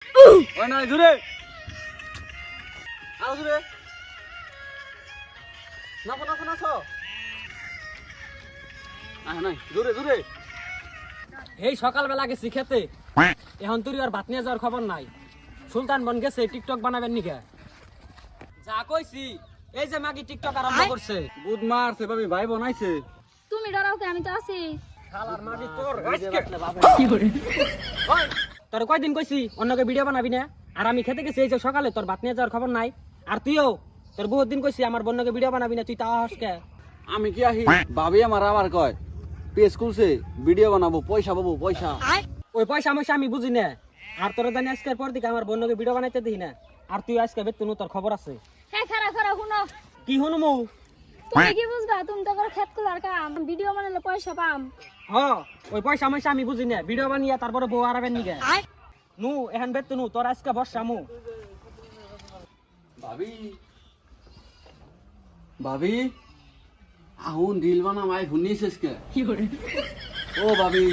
ওই না জুরে আও জুরে নাফো নাফো নাফো নাই জুরে জুরে এই সকালবেলা গেছি খেতে, এখন তুই আর ভাত নিয়ে যাওয়ার খবর নাই। সুলতান বন গেছে টিকটক বানাবেন নিকে? যা কইছি, এই যে মাগি টিকটক আরম্ভ করছে। বুধ মারছে ভাবি ভাই বানাইছে। তুমি ডরাও কে, আমি তো আছি। শালার মাগি তোর কি করে? ওই তোর কয়দিন কইছি অন্যকে ভিডিও বানাবি না, আর আমি খেতে গেছি এই যে সকালে, তোর ভাত নিয়ে যাওয়ার খবর নাই। আর তুইও তোর বহুত দিন কইছি আমার বন্যকে ভিডিও বানাবি না, তুই তা হসকে। আমি কি আহি ভাবি আমার আবার কয় পেজ খুলছে ভিডিও বানাবো পয়সা পাবো পয়সা। ওই পয়সা ময়সা আমি বুঝি না। আর তোর জানি আজকের পর দিকে আমার বন্যকে ভিডিও বানাইতে দিই না। আর তুই আজকে বেতন তোর খবর আছে। হ্যাঁ খারা খারা শুনো, কি শুনমু? তুমি কি বুঝবা? তুমি তো করে খেত খোলার কাম, ভিডিও বানালে পয়সা পাম। হ ওই পয়সা ময়সা আমি বুঝি না, ভিডিও বানিয়ে তারপরে বউ আরাবেন নিগে নু এখন বেতন তোর আজকে বর্ষামু। ভাবি ভাবি আহুন রিল বানাম আই শুনিছিস কে? ও ভাবি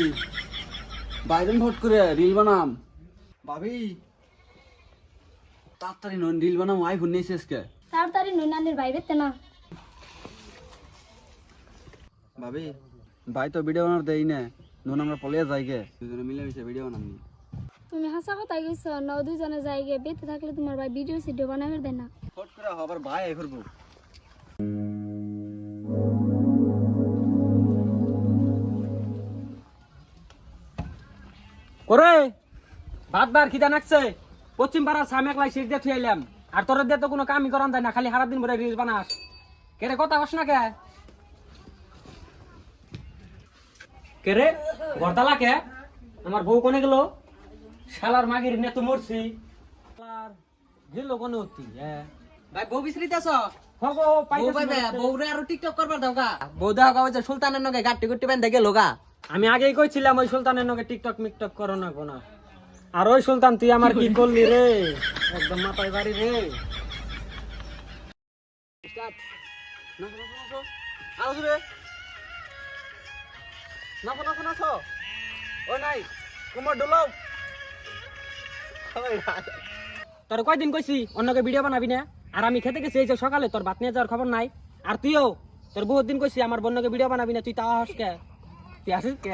বাইরন ভোট করে রিল বানাম। ভাবি তাড়াতাড়ি নন রিল বানাম আই শুনিছিস কে? তাড়াতাড়ি নৈনানির ভাই বেতে না। ভাবি ভাই তো ভিডিও বানার দেই না, নুন আমরা পলিয়ে যাই গে দুজনে মিলে মিশে ভিডিও বানাবি। তুমি হাসা কথা কইছো না, দুজনে যাই গে বেতে থাকলে তোমার ভাই ভিডিও সিডিও বানাবে দেয় না। ফট করে আবার ভাই আই করব। করে ভাত বার খিদা নাকছে, পশ্চিম পাড়ার সামেকলাই সিট দিয়ে থুইলাম। আর তোর দিয়ে তো কোনো কামই করান যায় না, খালি সারা দিন ভরে রিলস বানাস। কে রে কথা কস না কে? কে রে গর্দালা কে? আমার বউ কোনে গেল? শালার মাগির নে তো মরছি। শালার গেল কোনে হতি? ভাই বউ বিছরিতেছ? হগো বউ পাইতাছি পাইবে না। বউরে আর টিকটক করবার দাও গা। বউ দাও গা, ওই যে সুলতানের নগে গাট্টি গুট্টি বেঁধে গেল গা। আমি আগেই কইছিলাম ওই সুলতানের নগে টিকটক মিকটক করো না কোনা। আর ওই সুলতান তুই আমার কি করলি রে? একদম মাথায় বাড়ি রে। নাচো নাচো নাচো আও জুরে নাচো নাচো নাচো। ও নাই কুমার ডোলাও। তোর কয়দিন কইছি অন্যকে ভিডিও বানাবি না, আর আমি খেতে গেছি এই যে সকালে, তোর ভাত নিয়ে যাওয়ার খবর নাই। আর তুইও তোর বহুত দিন কইছি আমার বন্যকে ভিডিও বানাবি না, তুই তা হস কে? তুই আসিস কে?